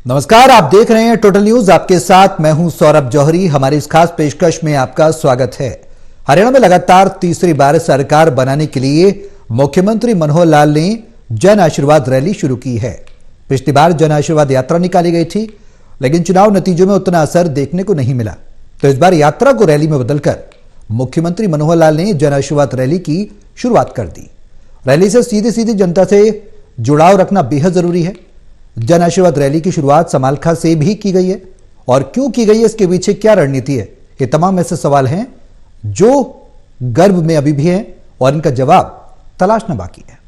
नमस्कार, आप देख रहे हैं टोटल न्यूज। आपके साथ मैं हूं सौरभ जौहरी। हमारी इस खास पेशकश में आपका स्वागत है। हरियाणा में लगातार तीसरी बार सरकार बनाने के लिए मुख्यमंत्री मनोहर लाल ने जन आशीर्वाद रैली शुरू की है। पिछली बार जन आशीर्वाद यात्रा निकाली गई थी, लेकिन चुनाव नतीजों में उतना असर देखने को नहीं मिला। तो इस बार यात्रा को रैली में बदलकर मुख्यमंत्री मनोहर लाल ने जन आशीर्वाद रैली की शुरुआत कर दी। रैली से सीधी सीधी जनता से जुड़ाव रखना बेहद जरूरी है। जन आशीर्वाद रैली की शुरुआत समालखा से भी की गई है, और क्यों की गई है, इसके पीछे क्या रणनीति है, ये तमाम ऐसे सवाल हैं जो गर्भ में अभी भी हैं और इनका जवाब तलाशना बाकी है।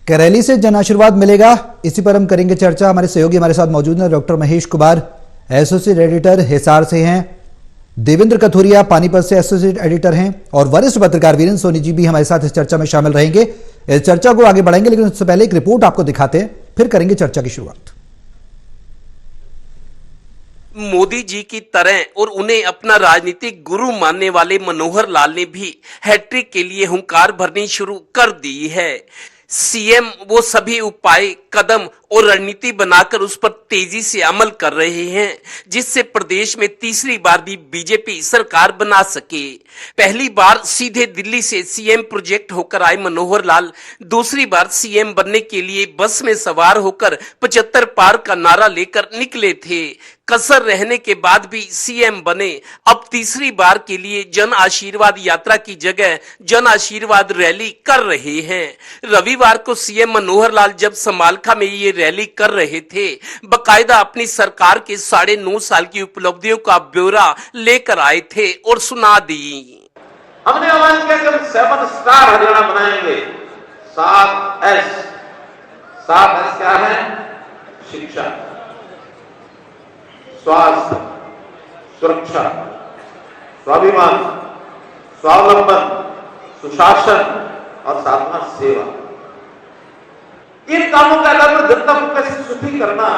क्या रैली से जन आशीर्वाद मिलेगा, इसी पर हम करेंगे चर्चा। हमारे सहयोगी हमारे साथ मौजूद हैं। Doctor Mahesh Kumar associate editor Hisar से हैं, देवेंद्र कथोरिया पानीपत से एसोसिएट एडिटर हैं, और वरिष्ठ पत्रकार वीरेंद्र सोनी जी भी हमारे साथ इस चर्चा में शामिल रहेंगे। इस चर्चा को आगे बढ़ाएंगे, लेकिन उससे पहले एक रिपोर्ट आपको दिखाते हैं, फिर करेंगे चर्चा की शुरुआत। मोदी जी की तरह और उन्हें अपना राजनीतिक गुरु मानने वाले मनोहर लाल ने भी हैट्रिक के लिए हुंकार भरनी शुरू कर दी है। सीएम वो सभी उपाय, कदम और रणनीति बनाकर उस पर तेजी से अमल कर रहे हैं, जिससे प्रदेश में तीसरी बार भी बीजेपी सरकार बना सके। पहली बार सीधे दिल्ली से सीएम प्रोजेक्ट होकर आए मनोहर लाल दूसरी बार सीएम बनने के लिए बस में सवार होकर 75 पार का नारा लेकर निकले थे। कसर रहने के बाद भी सीएम बने। अब तीसरी बार के लिए जन आशीर्वाद यात्रा की जगह जन आशीर्वाद रैली कर रहे हैं। रविवार को सीएम मनोहर लाल जब समालखा में ये रैली कर रहे थे, बकायदा अपनी सरकार के 9.5 साल की उपलब्धियों का ब्यौरा लेकर आए थे और सुना दी। हमने ऐलान किया कि हम 7 स्टार हरियाणा बनाएंगे। 7S क्या है? शिक्षा, स्वास्थ्य, सुरक्षा, स्वाभिमान, स्वावलंबन, सुशासन और साधना सेवा। इन कामों का अलावा जनता को कैसे सुखी करना,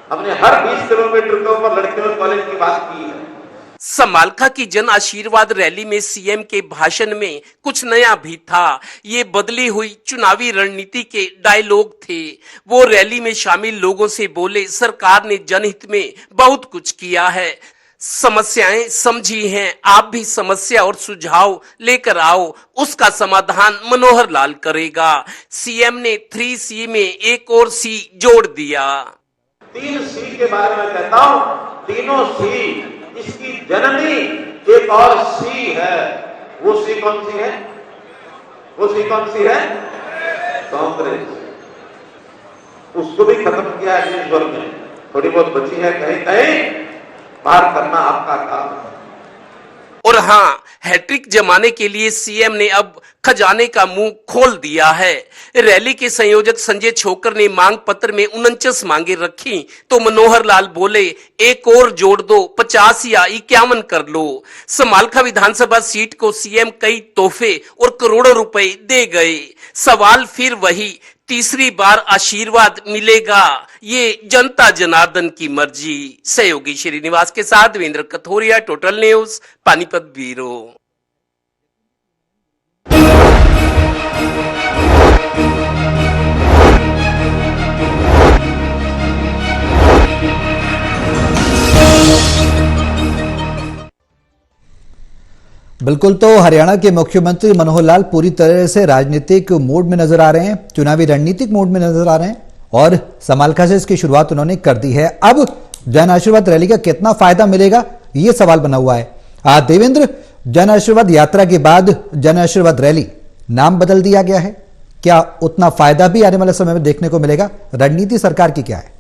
हमने हर 20 किलोमीटर के ऊपर लड़कियों कॉलेज की बात की है। समालखा की जन आशीर्वाद रैली में सीएम के भाषण में कुछ नया भी था। ये बदली हुई चुनावी रणनीति के डायलॉग थे। वो रैली में शामिल लोगों से बोले, सरकार ने जनहित में बहुत कुछ किया है, समस्याएं समझी हैं, आप भी समस्या और सुझाव लेकर आओ, उसका समाधान मनोहर लाल करेगा। सीएम ने 3C में एक और C जोड़ दिया। 3C के बारे में कहता हूं, तीनों C, इसकी जननी एक और C है। वो C कौन सी है? वो C कौन सी है? कांग्रेस। उसको भी खत्म किया है देश भर में। थोड़ी बहुत बची है, कहीं कहीं पार करना आपका काम है। और हाँ, हैट्रिक जमाने के लिए सीएम ने अब खजाने का मुंह खोल दिया है। रैली के संयोजक संजय छोकर ने मांग पत्र में 49 मांगे रखी, तो मनोहर लाल बोले, एक और जोड़ दो, 50 या 51 कर लो। समालखा विधानसभा सीट को सीएम कई तोहफे और करोड़ों रुपए दे गए। सवाल फिर वही, तीसरी बार आशीर्वाद मिलेगा? ये जनता जनार्दन की मर्जी। सहयोगी श्रीनिवास के साथ Devendra Kathoria, total news, Panipat bureau. बिल्कुल, तो हरियाणा के मुख्यमंत्री मनोहर लाल पूरी तरह से राजनीतिक मोड में नजर आ रहे हैं, चुनावी रणनीतिक मोड में नजर आ रहे हैं, और समालखा से इसकी शुरुआत उन्होंने कर दी है। अब जन आशीर्वाद रैली का कितना फायदा मिलेगा, ये सवाल बना हुआ है। देवेंद्र, जन आशीर्वाद यात्रा के बाद जन आशीर्वाद रैली नाम बदल दिया गया है, क्या उतना फायदा भी आने वाले समय में देखने को मिलेगा? रणनीति सरकार की क्या है?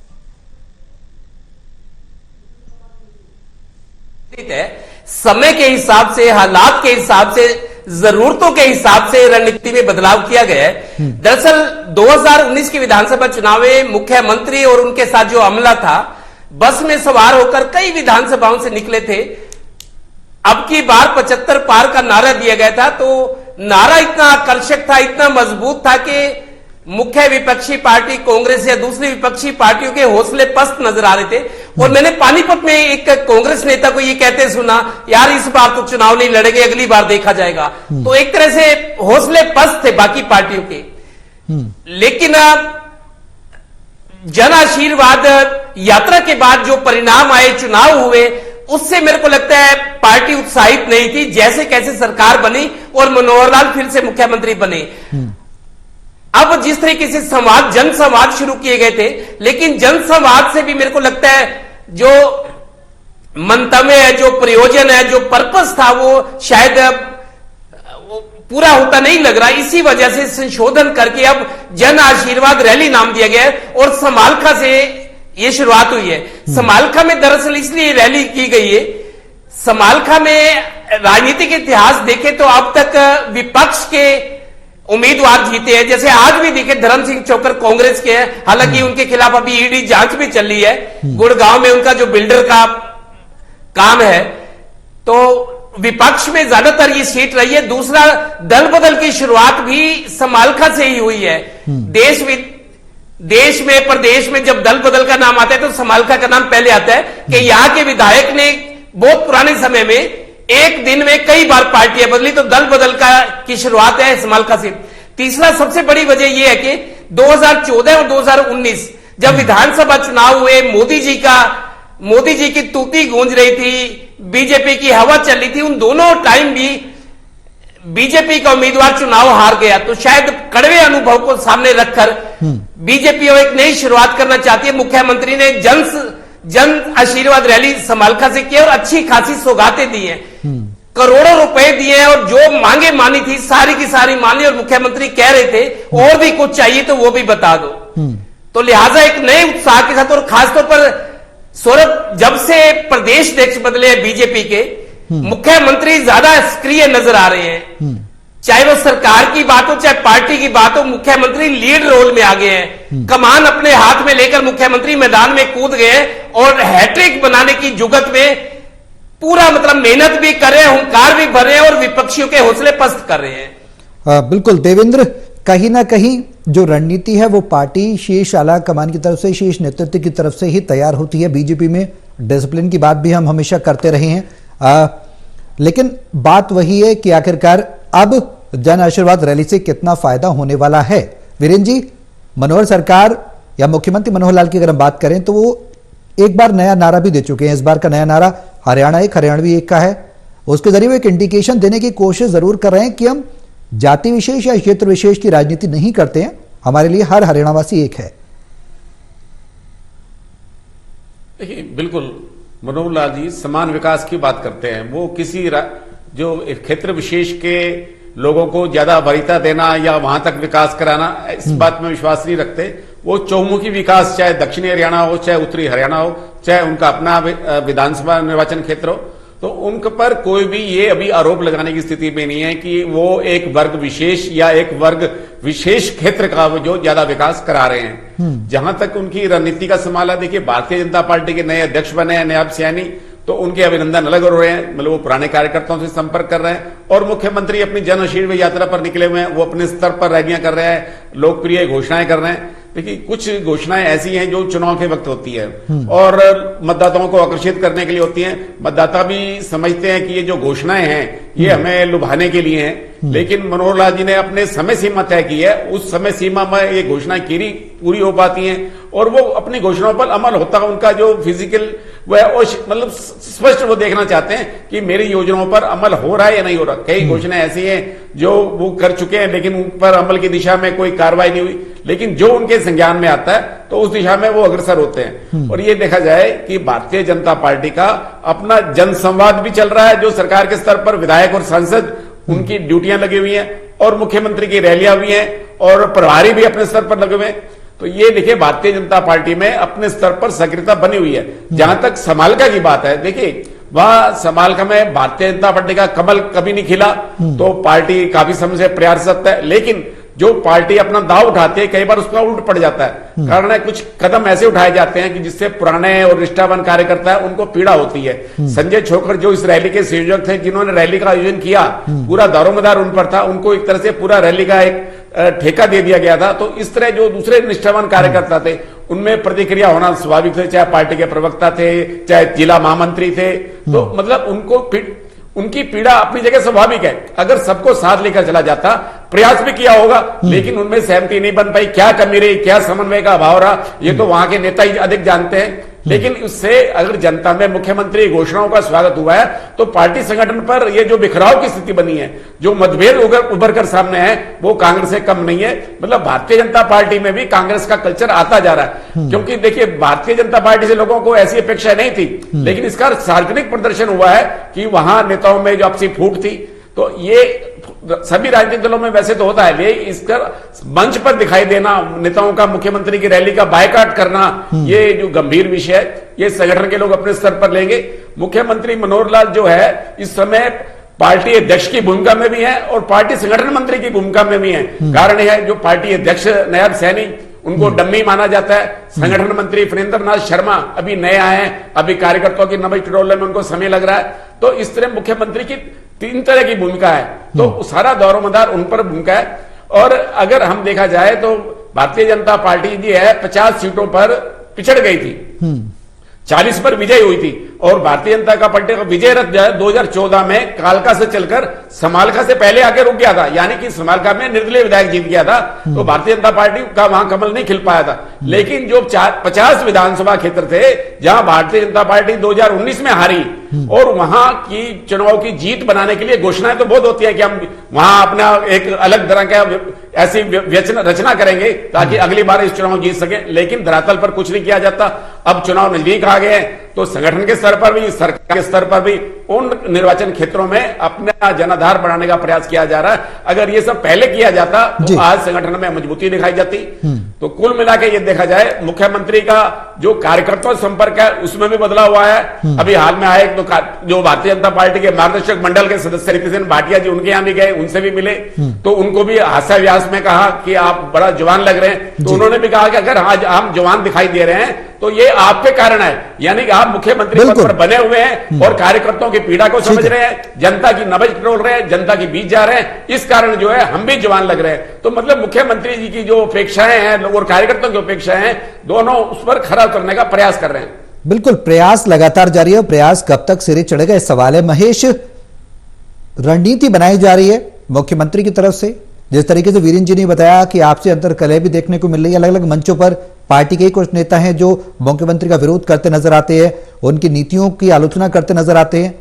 समय के हिसाब से, हालात के हिसाब से, जरूरतों के हिसाब से रणनीति में बदलाव किया गया है। दरअसल 2019 के विधानसभा चुनाव में मुख्यमंत्री और उनके साथ जो अमला था, बस में सवार होकर कई विधानसभाओं से निकले थे। अब की बार 75 पार का नारा दिया गया था, तो नारा इतना आकर्षक था, इतना मजबूत था कि मुख्य विपक्षी पार्टी कांग्रेस या दूसरी विपक्षी पार्टियों के हौसले पस्त नजर आ रहे थे। और मैंने पानीपत में एक कांग्रेस नेता को ये कहते सुना, यार इस बार तो चुनाव नहीं लड़ेंगे, अगली बार देखा जाएगा। तो एक तरह से हौसले पस्त थे बाकी पार्टियों के। लेकिन जन आशीर्वाद यात्रा के बाद जो परिणाम आए, चुनाव हुए, उससे मेरे को लगता है पार्टी उत्साहित नहीं थी। जैसे कैसे सरकार बनी और मनोहर लाल फिर से मुख्यमंत्री बने। अब जिस तरीके से संवाद, जन संवाद शुरू किए गए थे, लेकिन जन संवाद से भी मेरे को लगता है जो मंतव्य है, जो प्रयोजन है, जो पर्पस था, वो शायद वो पूरा होता नहीं लग रहा। इसी वजह से संशोधन करके अब जन आशीर्वाद रैली नाम दिया गया है और समालखा से ये शुरुआत हुई है। समालखा में दरअसल इसलिए रैली की गई है, समालखा में राजनीतिक इतिहास देखे तो अब तक विपक्ष के उम्मीदवार जीते हैं। जैसे आज भी देखे धर्म सिंह चौकर कांग्रेस के हैं, हालांकि उनके खिलाफ अभी ईडी जांच भी चल रही है। गुड़गांव में उनका जो बिल्डर का काम है, तो विपक्ष में ज्यादातर ये सीट रही है। दूसरा, दल बदल की शुरुआत भी समालखा से ही हुई है। देश में, प्रदेश में जब दल बदल का नाम आता है तो समालखा का नाम पहले आता है कि यहां के विधायक ने बहुत पुराने समय में एक दिन में कई बार पार्टियां बदली, तो दल बदल की शुरुआत है समालखा से। तीसरा, सबसे बड़ी वजह यह है कि 2014 और 2019 जब विधानसभा चुनाव हुए, मोदी जी की तूती गूंज रही थी, बीजेपी की हवा चल रही थी, उन दोनों टाइम भी बीजेपी का उम्मीदवार चुनाव हार गया। तो शायद कड़वे अनुभव को सामने रखकर बीजेपी एक नई शुरुआत करना चाहती है। मुख्यमंत्री ने जन आशीर्वाद रैली समालखा से की और अच्छी खासी सौगातें दी हैं, करोड़ों रुपए दिए हैं, और जो मांगे मानी थी सारी की सारी मानी। और मुख्यमंत्री कह रहे थे और भी कुछ चाहिए तो वो भी बता दो। तो लिहाजा एक नए उत्साह के साथ, और खासतौर पर सौरभ, जब से प्रदेश अध्यक्ष बदले हैं बीजेपी के, मुख्यमंत्री ज्यादा सक्रिय नजर आ रहे हैं। चाहे वो सरकार की बात हो, चाहे पार्टी की बात हो, मुख्यमंत्री लीड रोल में आ गए हैं। कमान अपने हाथ में लेकर मुख्यमंत्री मैदान में कूद गए और हैट्रिक बनाने की जुगत में पूरा मेहनत भी कर रहे हैं, हुंकार भी भर रहे हैं और विपक्षियों के हौसले पस्त कर रहे हैं। बिल्कुल देवेंद्र, कहीं ना कहीं जो रणनीति है वो पार्टी शीर्ष आला कमान की तरफ से, शीर्ष नेतृत्व की तरफ से ही तैयार होती है। बीजेपी में डिसिप्लिन की बात भी हम हमेशा करते रहे हैं, लेकिन बात वही है कि आखिरकार अब जन आशीर्वाद रैली से कितना फायदा होने वाला है। वीरेंद्र जी, मनोहर सरकार या मुख्यमंत्री मनोहर लाल की अगर हम बात करें तो वो एक बार नया नारा भी दे चुके हैं। इस बार का नया नारा हरियाणा एक, हरियाणवी एक का है। उसके जरिए वो एक इंडिकेशन देने की कोशिश जरूर कर रहे हैं कि हम जाति विशेष या क्षेत्र विशेष की राजनीति नहीं करते हैं, हमारे लिए हर हरियाणावासी एक है। देखिए, बिल्कुल मनोहर लाल जी समान विकास की बात करते हैं। वो किसी जो क्षेत्र विशेष के लोगों को ज्यादा वरीयता देना या वहां तक विकास कराना, इस बात में विश्वास नहीं रखते। वो चौमुखी विकास, चाहे दक्षिणी हरियाणा हो, चाहे उत्तरी हरियाणा हो, चाहे उनका अपना विधानसभा निर्वाचन क्षेत्र हो, तो उन पर कोई भी ये अभी आरोप लगाने की स्थिति में नहीं है कि वो एक वर्ग विशेष या एक वर्ग विशेष क्षेत्र का वो जो ज्यादा विकास करा रहे हैं। जहां तक उनकी रणनीति का सवाल है, देखिए भारतीय जनता पार्टी के नए अध्यक्ष बने हैं नायब सैनी, तो उनके अभिनंदन अलग हो रहे हैं। वो पुराने कार्यकर्ताओं से संपर्क कर रहे हैं और मुख्यमंत्री अपनी जन आशीर्वाद यात्रा पर निकले हुए हैं। वो अपने स्तर पर रैलियां कर रहे हैं, लोकप्रिय घोषणाएं कर रहे हैं। देखिए, कुछ घोषणाएं ऐसी हैं जो चुनाव के वक्त होती है और मतदाताओं को आकर्षित करने के लिए होती हैं। मतदाता भी समझते हैं कि ये जो घोषणाएं हैं ये हमें लुभाने के लिए हैं, लेकिन मनोहर लाल जी ने अपने समय सीमा तय की है। उस समय सीमा में ये घोषणाएं पूरी हो पाती हैं और वो अपनी घोषणाओं पर अमल होता है। उनका जो फिजिकल वह स्पष्ट वो देखना चाहते हैं कि मेरी योजनाओं पर अमल हो रहा है या नहीं हो रहा। कई घोषणाएं ऐसी हैं जो वो कर चुके हैं लेकिन उन पर अमल की दिशा में कोई कार्रवाई नहीं हुई, लेकिन जो उनके संज्ञान में आता है तो उस दिशा में वो अग्रसर होते हैं। और ये देखा जाए कि भारतीय जनता पार्टी का अपना जनसंवाद भी चल रहा है, जो सरकार के स्तर पर विधायक और सांसद उनकी ड्यूटियां लगी हुई हैं और मुख्यमंत्री की रैलियां भी हैं और प्रभारी भी अपने स्तर पर लगे हुए हैं। तो ये देखिए, भारतीय जनता पार्टी में अपने स्तर पर सक्रियता बनी हुई है। जहां तक समालखा की बात है, देखिए वहां समालखा में भारतीय जनता पार्टी का कमल कभी नहीं खिला, तो पार्टी काफी समय से प्रयासरत है। लेकिन जो पार्टी अपना दाव उठाती है कई बार उसका उल्ट पड़ जाता है। कारण है कुछ कदम ऐसे उठाए जाते हैं कि जिससे पुराने और निष्ठावान कार्यकर्ता है उनको पीड़ा होती है। संजय छोकर जो इस रैली के संयोजक थे, जिन्होंने रैली का आयोजन किया, पूरा दारोमदार उन पर था, उनको एक तरह से पूरा रैली का एक ठेका दे दिया गया था। तो इस तरह जो दूसरे निष्ठावान कार्यकर्ता थे उनमें प्रतिक्रिया होना स्वाभाविक थे, चाहे पार्टी के प्रवक्ता थे, चाहे जिला महामंत्री थे। तो मतलब उनकी पीड़ा अपनी जगह स्वाभाविक है। अगर सबको साथ लेकर चला जाता, प्रयास भी किया होगा, लेकिन उनमें सहमति नहीं बन पाई। क्या कमी रही, क्या समन्वय का अभाव रहा, ये तो वहां के नेता ही अधिक जानते हैं। लेकिन उससे अगर जनता में मुख्यमंत्री घोषणाओं का स्वागत हुआ है तो पार्टी संगठन पर ये जो बिखराव की स्थिति बनी है, जो मतभेद उभर कर सामने है, वो कांग्रेस से कम नहीं है। मतलब भारतीय जनता पार्टी में भी कांग्रेस का कल्चर आता जा रहा है। क्योंकि देखिए, भारतीय जनता पार्टी से लोगों को ऐसी अपेक्षा नहीं थी, लेकिन इसका सार्वजनिक प्रदर्शन हुआ है कि वहां नेताओं में जो आपसी फूट थी। तो ये सभी राजनीतिक दलों में वैसे तो होता है, ये इसका मंच पर दिखाई देना, नेताओं का मुख्यमंत्री की रैली का बायकॉट करना, ये जो गंभीर विषय है, ये संगठन के लोग अपने स्तर पर लेंगे। मुख्यमंत्री मनोहर लाल जो है इस समय पार्टी अध्यक्ष की भूमिका में भी है और पार्टी संगठन मंत्री की भूमिका में भी है। कारण है जो पार्टी अध्यक्ष नायब सैनी, उनको डम्मी माना जाता है। संगठन मंत्री फणींद्र नाथ शर्मा अभी नए आए हैं, अभी कार्यकर्ताओं की नमज टटोलने में उनको समय लग रहा है। तो इस तरह मुख्यमंत्री की 3 तरह की भूमिका है, तो सारा दारोमदार उन पर भूमिका है। और अगर हम देखा जाए तो भारतीय जनता पार्टी जी है 50 सीटों पर पिछड़ गई थी, 40 पर विजय हुई थी। और भारतीय जनता का पार्टी का विजय रथ जो है 2014 में कालका से चलकर समालखा से पहले आके रुक गया था, यानी कि समालखा में निर्दलीय विधायक जीत गया था। तो भारतीय जनता पार्टी का वहां कमल नहीं खिल पाया था। लेकिन जो 50 विधानसभा क्षेत्र थे जहां भारतीय जनता पार्टी 2019 में हारी, और वहां की चुनाव की जीत बनाने के लिए घोषणाएं तो बहुत होती है कि हम वहां अपना एक अलग तरह का ऐसी रचना करेंगे ताकि अगली बार इस चुनाव जीत सके, लेकिन धरातल पर कुछ नहीं किया जाता। अब चुनाव नजदीक आ गए हैं तो संगठन के स्तर पर भी, सरकार के स्तर पर भी उन निर्वाचन क्षेत्रों में अपना जनाधार बढ़ाने का प्रयास किया जा रहा है। अगर ये सब पहले किया जाता तो आज संगठन में मजबूती दिखाई जाती। तो कुल मिला के ये देखा जाए, मुख्यमंत्री का जो कार्यकर्ता संपर्क है उसमें भी बदलाव हुआ है। अभी हाल में आए तो जो भारतीय जनता पार्टी के मार्गदर्शक मंडल के सदस्य रितिसेन भाटिया जी, उनके यहां भी गए, उनसे भी मिले, तो उनको भी हास्याव्यास में कहा कि आप बड़ा जवान लग रहे हैं। तो उन्होंने भी कहा कि अगर आज हम जवान दिखाई दे रहे हैं तो ये आपके कारण है, यानी कि आप मुख्यमंत्री पद पर बने हुए हैं और कार्यकर्ताओं की पीड़ा को समझ रहे हैं, जनता की नब्ज टटोल रहे हैं, जनता के बीच जा रहे हैं। इस कारण जो है हम भी जवान लग रहे हैं। तो मतलब मुख्यमंत्री जी की जो अपेक्षाएं हैं और कार्यकर्ताओं की अपेक्षाएं हैं, दोनों उस पर खरा उतरने का प्रयास कर रहे हैं। बिल्कुल, प्रयास लगातार जारी है। प्रयास कब तक सिरे चढ़ेगा इस सवाल है। महेश, रणनीति बनाई जा रही है मुख्यमंत्री की तरफ से, जिस तरीके से वीरेंद्र जी ने बताया कि आपसे अंतर्कलह भी देखने को मिल रही है। अलग अलग मंचों पर पार्टी के कुछ नेता हैं जो मुख्यमंत्री का विरोध करते नजर आते हैं, उनकी नीतियों की आलोचना करते नजर आते हैं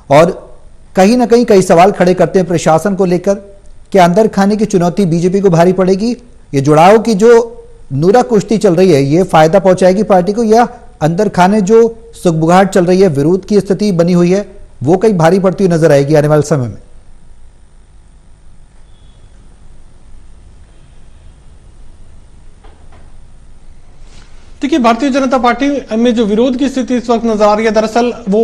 और कहीं ना कहीं कई सवाल खड़े करते हैं प्रशासन को लेकर। क्या अंदर खाने की चुनौती बीजेपी को भारी पड़ेगी? ये जुड़ाव की जो नूरा कुश्ती चल रही है, ये फायदा पहुंचाएगी पार्टी को, या अंदर खाने जो सुगबुगाहट चल रही है, विरोध की स्थिति बनी हुई है, वो कहीं भारी पड़ती हुई नजर आएगी आने वाले समय में? देखिए, भारतीय जनता पार्टी में जो विरोध की स्थिति इस वक्त नजर आ रही है, दरअसल वो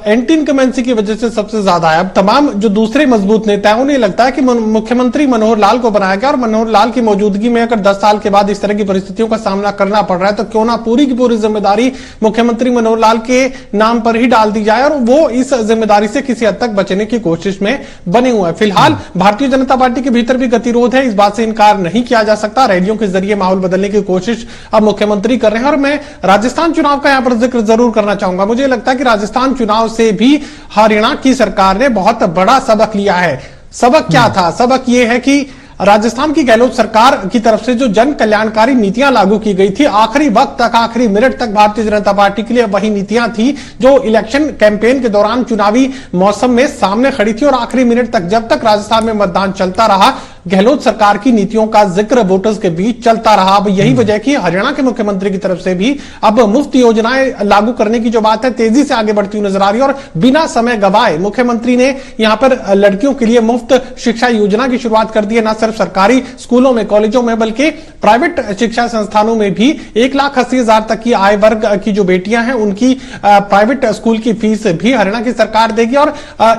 एंटी इनकमेंसी की वजह से सबसे ज्यादा है। अब तमाम जो दूसरे मजबूत नेता हैं उन्हें लगता है कि मुख्यमंत्री मनोहर लाल को बनाया गया और मनोहर लाल की मौजूदगी में अगर 10 साल के बाद इस तरह की परिस्थितियों का सामना करना पड़ रहा है तो क्यों ना पूरी की पूरी जिम्मेदारी मुख्यमंत्री मनोहर लाल के नाम पर ही डाल दी जाए, और वो इस जिम्मेदारी से किसी हद तक बचने की कोशिश में बने हुए हैं। फिलहाल भारतीय जनता पार्टी के भीतर भी गतिरोध है, इस बात से इनकार नहीं किया जा सकता। रैलियों के जरिए माहौल बदलने की कोशिश अब मुख्यमंत्री कर रहे हैं। और मैं राजस्थान चुनाव का यहां पर जिक्र जरूर करना चाहूंगा। मुझे लगता है कि राजस्थान चुनाव से भी हरियाणा की सरकार ने बहुत बड़ा सबक लिया है। सबक क्या था? सबक यह है कि राजस्थान की गहलोत सरकार की तरफ से जो जन कल्याणकारी नीतियां लागू की गई थी, आखिरी वक्त तक, आखिरी मिनट तक भारतीय जनता पार्टी के लिए वही नीतियां थी जो इलेक्शन कैंपेन के दौरान चुनावी मौसम में सामने खड़ी थी। और आखिरी मिनट तक, जब तक राजस्थान में मतदान चलता रहा, गहलोत सरकार की नीतियों का जिक्र वोटर्स के बीच चलता रहा। अब यही वजह कि हरियाणा के मुख्यमंत्री की तरफ से भी अब मुफ्त योजनाएं लागू करने की जो बात है तेजी से आगे बढ़ती हुई नजर आ रही है। और बिना समय गवाए मुख्यमंत्री ने यहां पर लड़कियों के लिए मुफ्त शिक्षा योजना की शुरुआत कर दी है। न सिर्फ सरकारी स्कूलों में, कॉलेजों में, बल्कि प्राइवेट शिक्षा संस्थानों में भी 1,80,000 तक की आय वर्ग की जो बेटियां हैं उनकी प्राइवेट स्कूल की फीस भी हरियाणा की सरकार देगी। और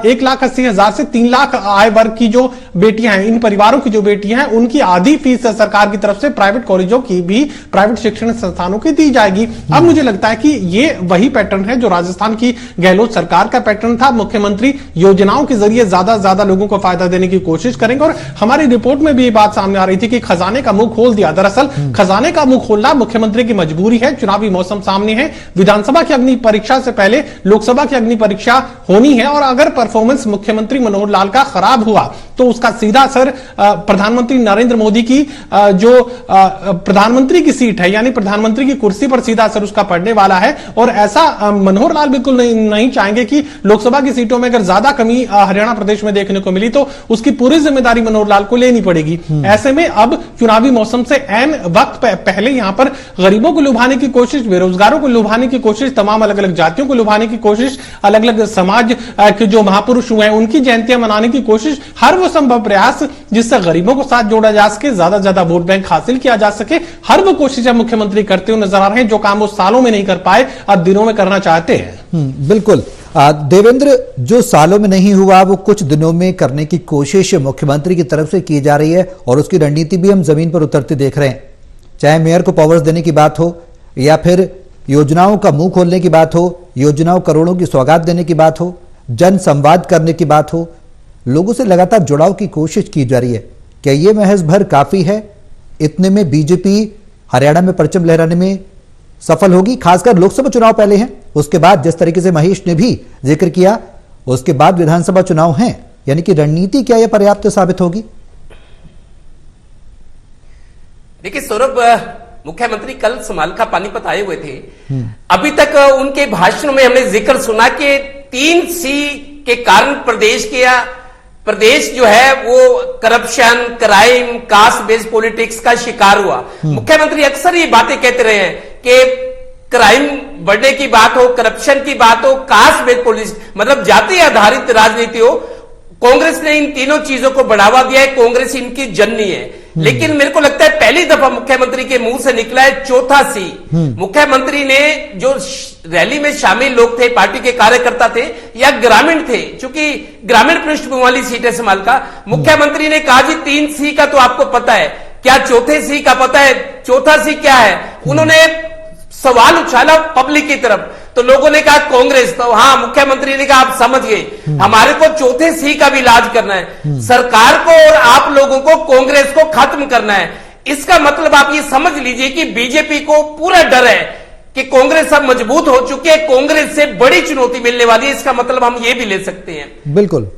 1,80,000 से 3 लाख आय वर्ग की जो बेटियां हैं, इन परिवारों बेरोजगारों की जो बेटियां हैं उनकी आधी फीस सरकार की तरफ से प्राइवेट कॉलेजों की भी, प्राइवेट शिक्षण संस्थानों की दी जाएगी। अब मुझे लगता है कि ये वही पैटर्न है जो राजस्थान की गहलोत सरकार का पैटर्न था। मुख्यमंत्री योजनाओं के जरिए ज्यादा से ज्यादा लोगों को फायदा देने की कोशिश करेंगे और हमारी रिपोर्ट में भी ये बात सामने आ रही थी कि खजाने का मुंह खोल दिया। दरअसल खजाने का मुंह खोलना मुख्यमंत्री की मजबूरी है। चुनावी मौसम सामने है, विधानसभा की अग्नि परीक्षा से पहले लोकसभा की अग्नि परीक्षा होनी है और अगर परफॉर्मेंस मुख्यमंत्री मनोहर लाल का खराब हुआ तो उसका सीधा असर प्रधानमंत्री नरेंद्र मोदी की जो प्रधानमंत्री की सीट है यानी प्रधानमंत्री की कुर्सी पर सीधा असर उसका पड़ने वाला है। और ऐसा मनोहर लाल बिल्कुल नहीं चाहेंगे कि लोकसभा की सीटों में अगर ज्यादा कमी हरियाणा प्रदेश में देखने को मिली तो उसकी पूरी जिम्मेदारी मनोहर लाल को लेनी पड़ेगी। ऐसे में अब चुनावी मौसम से ऐन वक्त पहले यहां पर गरीबों को लुभाने की कोशिश, बेरोजगारों को लुभाने की कोशिश, तमाम अलग अलग जातियों को लुभाने की कोशिश, अलग अलग समाज के जो महापुरुष हुए हैं उनकी जयंतियां मनाने की कोशिश, हर वो संभव प्रयास जिससे गरीबों को साथ जोड़ा जा सके, ज्यादा से ज्यादा वोट बैंक हासिल किया जा सके, हर वो कोशिशें मुख्यमंत्री करते हुए नजर आ रहे हैं जो काम वो सालों में नहीं कर पाए अब दिनों में करना चाहते हैं। बिल्कुल देवेंद्र, जो सालों में नहीं हुआ वो कुछ दिनों में करने की कोशिश मुख्यमंत्री की तरफ से की जा रही है और उसकी रणनीति भी हम जमीन पर उतरते देख रहे हैं। चाहे मेयर को पावर्स देने की बात हो या फिर योजनाओं का मुंह खोलने की बात हो, योजनाओं करोड़ों की सौगात देने की बात हो, जन संवाद करने की बात हो, लोगों से लगातार जुड़ाव की कोशिश की जा रही है। क्या ये महज भर काफी है? इतने में बीजेपी हरियाणा में परचम लहराने में सफल होगी? खासकर लोकसभा चुनाव पहले हैं, उसके बाद जिस तरीके से महेश ने भी जिक्र किया उसके बाद विधानसभा चुनाव हैं, यानी कि रणनीति क्या यह पर्याप्त साबित होगी? देखिए सौरभ, मुख्यमंत्री कल समालखा पानीपत आए हुए थे। अभी तक उनके भाषण में हमने जिक्र सुना कि 3C के कारण प्रदेश जो है वो corruption, crime, caste based politics का शिकार हुआ। मुख्यमंत्री अक्सर ये बातें कहते रहे हैं कि क्राइम बढ़ने की बात हो, करप्शन की बात हो, कास्ट बेस्ड पॉलिटिक्स मतलब जाति आधारित राजनीति हो, कांग्रेस ने इन तीनों चीजों को बढ़ावा दिया है। कांग्रेस इनकी जननी है। लेकिन मेरे को लगता है पहली दफा मुख्यमंत्री के मुंह से निकला है चौथा C। मुख्यमंत्री ने जो रैली में शामिल लोग थे, पार्टी के कार्यकर्ता थे या ग्रामीण थे, चूंकि ग्रामीण पृष्ठभूमि वाली सीट है समालखा, मुख्यमंत्री ने कहा जी 3C का तो आपको पता है, क्या चौथे C का पता है? चौथा C क्या है? उन्होंने सवाल उछाला पब्लिक की तरफ, तो लोगों ने कहा कांग्रेस। तो हाँ, मुख्यमंत्री ने कहा आप समझ गए, हमारे को चौथे C का भी इलाज करना है, सरकार को और आप लोगों को, कांग्रेस को खत्म करना है। इसका मतलब आप ये समझ लीजिए कि बीजेपी को पूरा डर है कि कांग्रेस अब मजबूत हो चुकी है, कांग्रेस से बड़ी चुनौती मिलने वाली है। इसका मतलब हम ये भी ले सकते हैं, बिल्कुल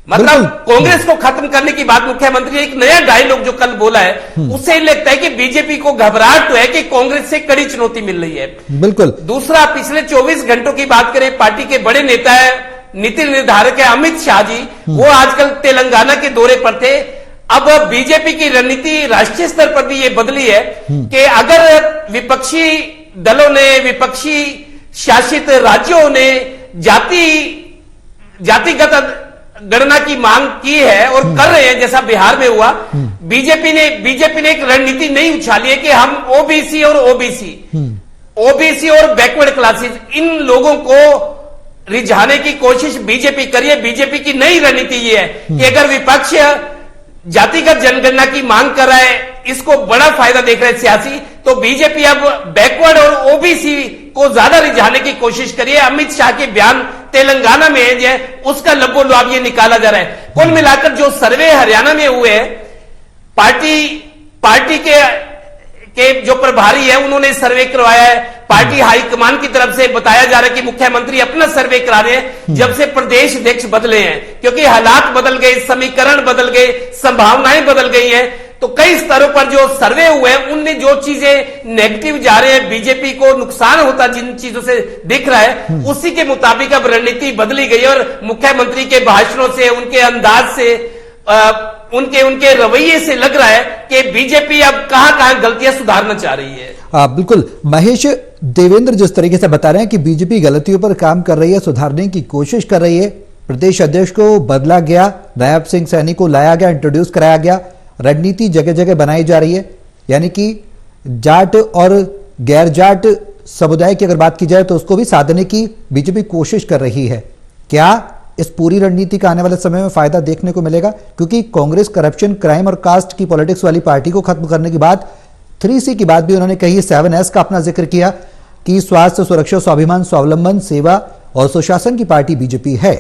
मतलब कांग्रेस को खत्म करने की बात मुख्यमंत्री ने एक नया डायलॉग जो कल बोला है उससे लगता है कि बीजेपी को घबराहट तो है कि कांग्रेस से कड़ी चुनौती मिल रही है। बिल्कुल। दूसरा, पिछले 24 घंटों की बात करें, पार्टी के बड़े नेता है, नीति निर्धारक है अमित शाह जी, वो आजकल तेलंगाना के दौरे पर थे। अब बीजेपी की रणनीति राष्ट्रीय स्तर पर भी ये बदली है कि अगर विपक्षी दलों ने, विपक्षी शासित राज्यों ने जातिगत गणना की मांग की है और कर रहे हैं, जैसा बिहार में हुआ, बीजेपी ने एक रणनीति नहीं उछाली है कि हम ओबीसी और बैकवर्ड क्लासेस, इन लोगों को रिझाने की कोशिश बीजेपी करिए। बीजेपी की नई रणनीति ये है कि अगर विपक्ष जातिगत जनगणना की मांग कर रहा है, इसको बड़ा फायदा देख रहे हैं सियासी, तो बीजेपी अब बैकवर्ड और ओबीसी को ज्यादा रिझाने की कोशिश करिए। अमित शाह के बयान तेलंगाना में है, उसका लबोलुआब ये निकाला जा रहा है। कुल मिलाकर जो सर्वे हरियाणा में हुए हैं, पार्टी के जो प्रभारी है उन्होंने सर्वे करवाया है, पार्टी हाईकमान की तरफ से बताया जा रहा है कि मुख्यमंत्री अपना सर्वे करा रहे हैं जब से प्रदेश अध्यक्ष बदले हैं, क्योंकि हालात बदल गए, समीकरण बदल गए, संभावनाएं बदल गई हैं। तो कई स्तरों पर जो सर्वे हुए हैं उनमें जो चीजें नेगेटिव जा रहे हैं, बीजेपी को नुकसान होता जिन चीजों से दिख रहा है, उसी के मुताबिक अब रणनीति बदली गई और मुख्यमंत्री के भाषणों से, उनके अंदाज से, उनके रवैये से लग रहा है कि बीजेपी अब कहां गलतियां सुधारना चाह रही है। बिल्कुल महेश, देवेंद्र जिस तरीके से बता रहे हैं कि बीजेपी गलतियों पर काम कर रही है, सुधारने की कोशिश कर रही है, प्रदेश अध्यक्ष को बदला गया, नायब सिंह सैनी को लाया गया, इंट्रोड्यूस कराया गया, रणनीति जगह जगह बनाई जा रही है, यानी कि जाट और गैर जाट समुदाय की अगर बात की जाए तो उसको भी साधने की बीजेपी कोशिश कर रही है। क्या इस पूरी रणनीति का आने वाले समय में फायदा देखने को मिलेगा? क्योंकि कांग्रेस करप्शन, क्राइम और कास्ट की पॉलिटिक्स वाली पार्टी को खत्म करने की बात 3C की बात भी उन्होंने कही, 7S का अपना जिक्र किया कि स्वास्थ्य, सुरक्षा, स्वाभिमान, स्वावलंबन, सेवा और सुशासन की पार्टी बीजेपी है।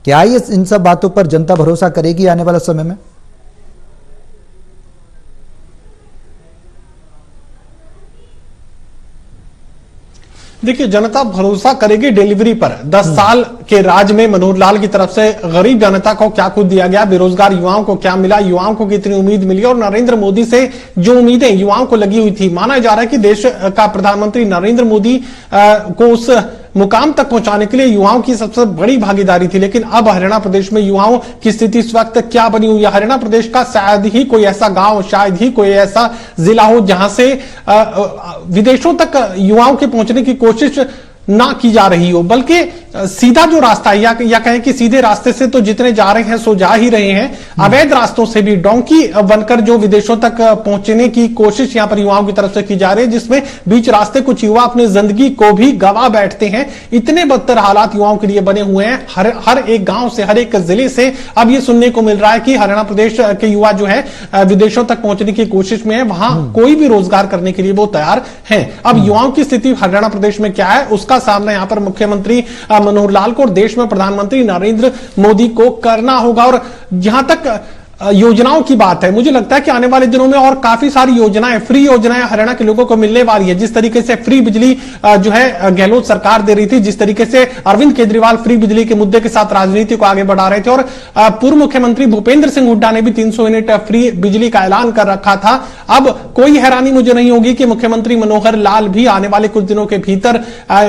क्या ये इन सब बातों पर जनता भरोसा करेगी आने वाले समय में? देखिए, जनता भरोसा करेगी डिलीवरी पर। 10 साल के राज में मनोहर लाल की तरफ से गरीब जनता को क्या कुछ दिया गया, बेरोजगार युवाओं को क्या मिला, युवाओं को कितनी उम्मीद मिली, और नरेंद्र मोदी से जो उम्मीदें युवाओं को लगी हुई थी, माना जा रहा है कि देश का प्रधानमंत्री नरेंद्र मोदी को उस मुकाम तक पहुंचाने के लिए युवाओं की सबसे बड़ी भागीदारी थी। लेकिन अब हरियाणा प्रदेश में युवाओं की स्थिति इस वक्त क्या बनी हुई है? हरियाणा प्रदेश का शायद ही कोई ऐसा गांव, शायद ही कोई ऐसा जिला हो जहां से विदेशों तक युवाओं के पहुंचने की कोशिश ना की जा रही हो, बल्कि सीधा जो रास्ता है, या कहें कि सीधे रास्ते से तो जितने जा रहे हैं सो जा ही रहे हैं, अवैध रास्तों से भी डोंकी बनकर जो विदेशों तक पहुंचने की कोशिश यहां पर युवाओं की तरफ से की जा रही है, जिसमें बीच रास्ते कुछ युवा अपनी जिंदगी को भी गवा बैठते हैं। इतने बदतर हालात युवाओं के लिए बने हुए हैं। हर एक गांव से, हर एक जिले से अब ये सुनने को मिल रहा है कि हरियाणा प्रदेश के युवा जो है विदेशों तक पहुंचने की कोशिश में है, वहां कोई भी रोजगार करने के लिए वो तैयार है। अब युवाओं की स्थिति हरियाणा प्रदेश में क्या है, उसका सामना यहां पर मुख्यमंत्री मनोहर लाल को और देश में प्रधानमंत्री नरेंद्र मोदी को करना होगा। और जहां तक योजनाओं की बात है, मुझे लगता है कि आने वाले दिनों में और काफी सारी योजनाएं, फ्री योजनाएं हरियाणा के लोगों को मिलने वाली है। जिस तरीके से फ्री बिजली जो है गहलोत सरकार दे रही थी, जिस तरीके से अरविंद केजरीवाल फ्री बिजली के मुद्दे के साथ राजनीति को आगे बढ़ा रहे थे, और पूर्व मुख्यमंत्री भूपेंद्र सिंह हुड्डा ने भी 300 यूनिट फ्री बिजली का ऐलान कर रखा था। अब कोई हैरानी मुझे नहीं होगी कि मुख्यमंत्री मनोहर लाल भी आने वाले कुछ दिनों के भीतर,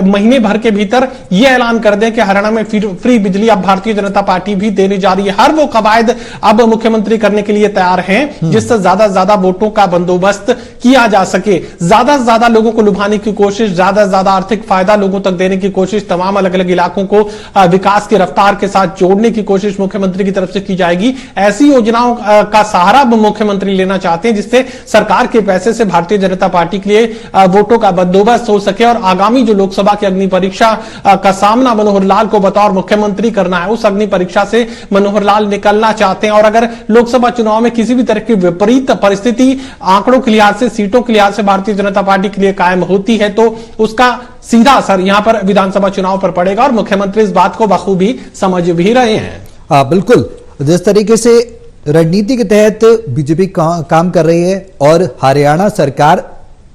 महीने भर के भीतर यह ऐलान कर दें कि हरियाणा में फ्री बिजली अब भारतीय जनता पार्टी भी देने जा रही है। हर वो कवायद अब मुख्यमंत्री करने के लिए तैयार हैं जिससे ज्यादा से ज्यादा वोटों का बंदोबस्त किया जा सके, ज्यादा से ज्यादा लोगों को लुभाने की कोशिश, ज्यादा से ज्यादा आर्थिक फायदा लोगों तक देने की कोशिश, तमाम अलग अलग इलाकों को विकास की रफ्तार के साथ जोड़ने की कोशिश मुख्यमंत्री की तरफ से की जाएगी। ऐसी योजनाओं का सहारा मुख्यमंत्री लेना चाहते हैं जिससे सरकार के पैसे से भारतीय जनता पार्टी के लिए वोटों का बंदोबस्त हो सके, और आगामी जो लोकसभा की अग्नि परीक्षा का सामना मनोहर लाल को बतौर मुख्यमंत्री करना है, उस अग्नि परीक्षा से मनोहर लाल निकलना चाहते हैं। और अगर लोकसभा चुनाव में किसी भी तरह की विपरीत परिस्थिति आंकड़ों के लिहाज से, सीटों के लिहाज से भारतीय जनता पार्टी के लिए कायम होती है, तो उसका सीधा असर यहां पर विधानसभा चुनाव पर पड़ेगा, और मुख्यमंत्री इस बात को बखूबी समझ भी रहे हैं। बिल्कुल, जिस तरीके से रणनीति के तहत बीजेपी काम कर रही है और हरियाणा सरकार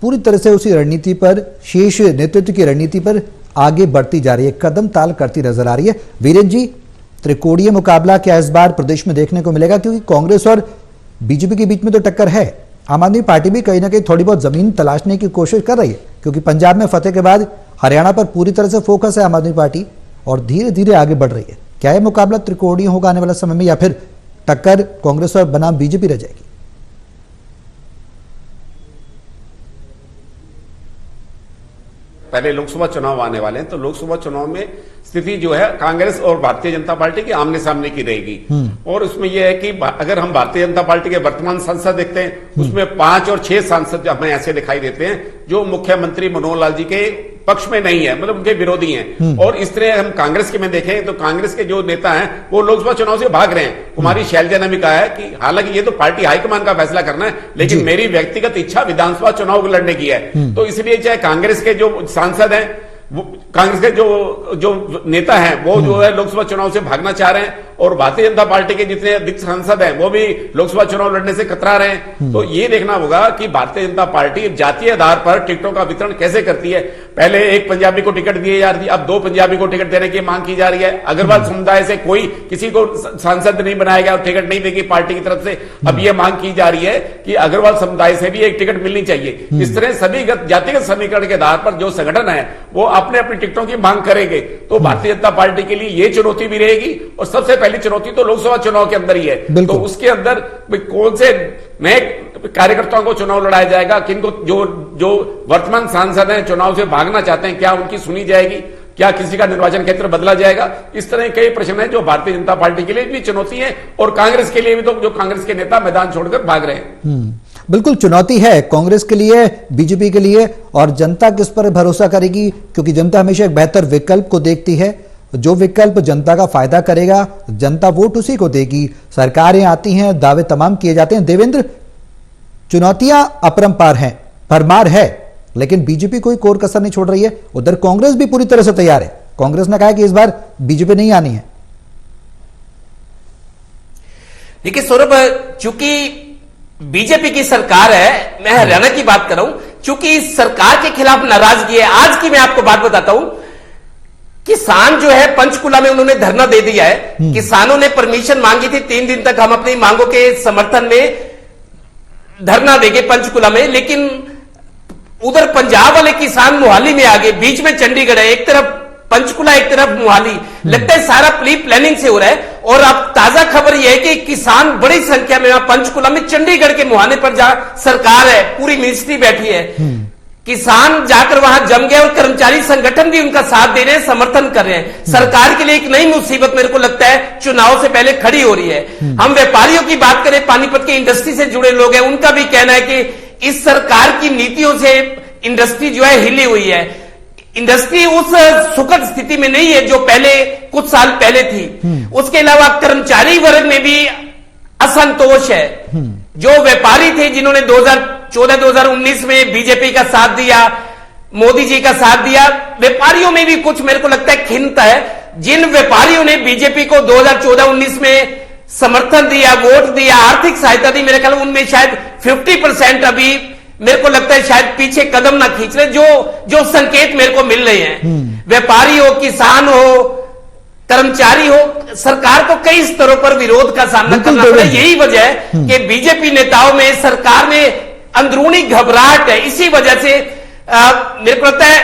पूरी तरह से उसी रणनीति पर, शीर्ष नेतृत्व की रणनीति पर आगे बढ़ती जा रही है, कदम ताल करती नजर आ रही है। वीरेन जी, त्रिकोणीय मुकाबला क्या इस बार प्रदेश में देखने को मिलेगा? क्योंकि कांग्रेस और बीजेपी के बीच में तो टक्कर है, आम आदमी पार्टी भी कहीं ना कहीं थोड़ी बहुत जमीन तलाशने की कोशिश कर रही है, क्योंकि पंजाब में फतेह के बाद हरियाणा पर पूरी तरह से फोकस है आम आदमी पार्टी और धीरे धीरे आगे बढ़ रही है। क्या यह मुकाबला त्रिकोणीय होगा आने वाले समय में, या फिर टक्कर कांग्रेस और बनाम बीजेपी रह जाएगी? पहले लोकसभा चुनाव आने वाले हैं, तो लोकसभा चुनाव में स्थिति जो है कांग्रेस और भारतीय जनता पार्टी की आमने सामने की रहेगी। और उसमें यह है कि अगर हम भारतीय जनता पार्टी के वर्तमान सांसद देखते हैं, उसमें 5 और 6 सांसद हमें ऐसे दिखाई देते हैं जो मुख्यमंत्री मनोहर लाल जी के पक्ष में नहीं है, मतलब उनके विरोधी हैं। और इस तरह हम कांग्रेस के में देखें तो कांग्रेस के जो नेता हैं वो लोकसभा चुनाव से भाग रहे हैं। कुमारी शैलजा ने भी कहा है कि हालांकि ये तो पार्टी हाईकमान का फैसला करना है, लेकिन मेरी व्यक्तिगत इच्छा विधानसभा चुनाव को लड़ने की है। तो इसलिए चाहे कांग्रेस के जो सांसद हैं, कांग्रेस के जो नेता हैं वो जो है लोकसभा चुनाव से भागना चाह रहे हैं, और भारतीय जनता पार्टी के जितने अधिक सांसद हैं वो भी लोकसभा चुनाव लड़ने से कतरा रहे हैं। तो ये देखना होगा कि भारतीय जनता पार्टी जातीय आधार पर टिकटों का वितरण कैसे करती है। पहले एक पंजाबी को टिकट दिए जा रही थी, अब 2 पंजाबी को टिकट देने की मांग की जा रही है। अग्रवाल समुदाय से कोई किसी को सांसद नहीं बनाएगा और टिकट नहीं देगी पार्टी की तरफ से। अब यह मांग की जा रही है कि अग्रवाल समुदाय से भी एक टिकट मिलनी चाहिए। इस तरह सभी जातिगत समीकरण के आधार पर जो संगठन है वो अपने अपनी टिकटों की मांग करेंगे। तो भारतीय जनता पार्टी के लिए ये चुनौती भी रहेगी, और सबसे पहली चुनौती तो लोकसभा चुनाव के अंदर ही है। तो उसके अंदर कौन से नए कार्यकर्ताओं को चुनाव लड़ाया जाएगा, किनको जो वर्तमान सांसद हैं चुनाव से भागना चाहते हैं, क्या उनकी सुनी जाएगी, क्या किसी का निर्वाचन क्षेत्र बदला जाएगा? इस तरह कई प्रश्न हैं जो भारतीय जनता पार्टी के लिए भी चुनौती है, और कांग्रेस के लिए भी, तो जो कांग्रेस के नेता मैदान छोड़कर भाग रहे हैं। बिल्कुल चुनौती है कांग्रेस के लिए, बीजेपी के लिए, और जनता किस पर भरोसा करेगी? क्योंकि जनता हमेशा एक बेहतर विकल्प को देखती है। जो विकल्प जनता का फायदा करेगा, जनता वोट उसी को देगी। सरकारें आती हैं, दावे तमाम किए जाते हैं। देवेंद्र, चुनौतियां अपरंपार हैं, भरमार है, लेकिन बीजेपी कोई कोर कसर नहीं छोड़ रही है। उधर कांग्रेस भी पूरी तरह से तैयार है। कांग्रेस ने कहा है कि इस बार बीजेपी नहीं आनी है। देखिए सौरभ, चूंकि बीजेपी की सरकार है, मैं हरियाणा की बात कर रहा हूं, चूंकि इस सरकार के खिलाफ नाराजगी है। आज की मैं आपको बात बताता हूं, किसान जो है पंचकुला में उन्होंने धरना दे दिया है। किसानों ने परमिशन मांगी थी 3 दिन तक हम अपनी मांगों के समर्थन में धरना देंगे पंचकुला में, लेकिन उधर पंजाब वाले किसान मोहाली में आ गए। बीच में चंडीगढ़ है, एक तरफ पंचकुला एक तरफ मोहाली, लगता है सारा प्री प्लानिंग से हो रहा है। और अब ताजा खबर यह है कि किसान बड़ी संख्या में पंचकुला में चंडीगढ़ के मुहाने पर जहां सरकार है, पूरी मिनिस्ट्री बैठी है, किसान जाकर वहां जम गए और कर्मचारी संगठन भी उनका साथ दे रहे हैं, समर्थन कर रहे हैं। सरकार के लिए एक नई मुसीबत मेरे को लगता है चुनाव से पहले खड़ी हो रही है। हम व्यापारियों की बात करें, पानीपत के इंडस्ट्री से जुड़े लोग हैं, उनका भी कहना है कि इस सरकार की नीतियों से इंडस्ट्री जो है हिली हुई है। इंडस्ट्री उस सुखद स्थिति में नहीं है जो पहले कुछ साल पहले थी। उसके अलावा कर्मचारी वर्ग में भी असंतोष है। जो व्यापारी थे जिन्होंने 2014-2019 में बीजेपी का साथ दिया, मोदी जी का साथ दिया, व्यापारियों में भी कुछ मेरे को लगता है खिन्नता है। जिन व्यापारियों ने बीजेपी को 2014-19 में समर्थन दिया, वोट दिया, आर्थिक सहायता दी, मेरे ख्याल उनमें शायद 50% अभी मेरे को लगता है शायद पीछे कदम ना खींच रहे। जो संकेत मेरे को मिल रहे हैं, व्यापारी हो, किसान हो, कर्मचारी हो, सरकार को कई स्तरों पर विरोध का सामना करना पड़ा। यही वजह है कि बीजेपी नेताओं में, सरकार में अंदरूनी घबराहट है। इसी वजह से मेरे को लगता है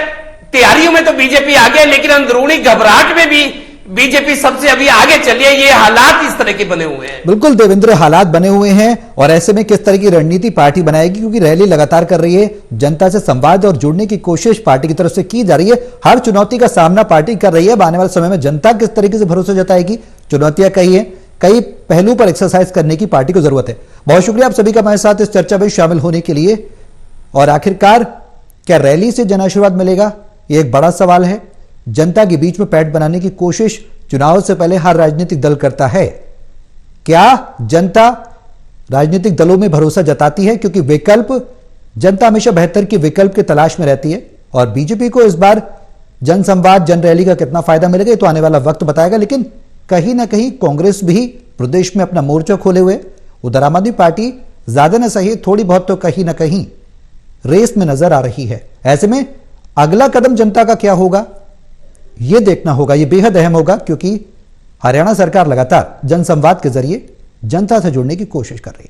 तैयारियों में तो बीजेपी आगे, लेकिन अंदरूनी घबराहट में भी बीजेपी सबसे अभी आगे चली है। ये हालात इस तरह के बने हुए हैं। बिल्कुल देवेंद्र, हालात बने हुए हैं और ऐसे में किस तरह की रणनीति पार्टी बनाएगी, क्योंकि रैली लगातार कर रही है, जनता से संवाद और जुड़ने की कोशिश पार्टी की तरफ से की जा रही है। हर चुनौती का सामना पार्टी कर रही है। आने वाले समय में जनता किस तरीके से भरोसा जताएगी, चुनौतियां कई है, कई पहलू पर एक्सरसाइज करने की पार्टी को जरूरत है। बहुत शुक्रिया आप सभी का हमारे साथ इस चर्चा में शामिल होने के लिए। और आखिरकार क्या रैली से जन आशीर्वाद मिलेगा, ये एक बड़ा सवाल है। जनता के बीच में पैठ बनाने की कोशिश चुनाव से पहले हर राजनीतिक दल करता है। क्या जनता राजनीतिक दलों में भरोसा जताती है, क्योंकि विकल्प, जनता हमेशा बेहतर की विकल्प की तलाश में रहती है। और बीजेपी को इस बार जनसंवाद, जन रैली का कितना फायदा मिलेगा, ये तो आने वाला वक्त बताएगा। लेकिन कहीं ना कहीं कांग्रेस भी प्रदेश में अपना मोर्चा खोले हुए, उधर आम आदमी पार्टी ज्यादा न सही थोड़ी बहुत तो कहीं ना कहीं रेस में नजर आ रही है। ऐसे में अगला कदम जनता का क्या होगा, यह देखना होगा। यह बेहद अहम होगा, क्योंकि हरियाणा सरकार लगातार जनसंवाद के जरिए जनता से जुड़ने की कोशिश कर रही है।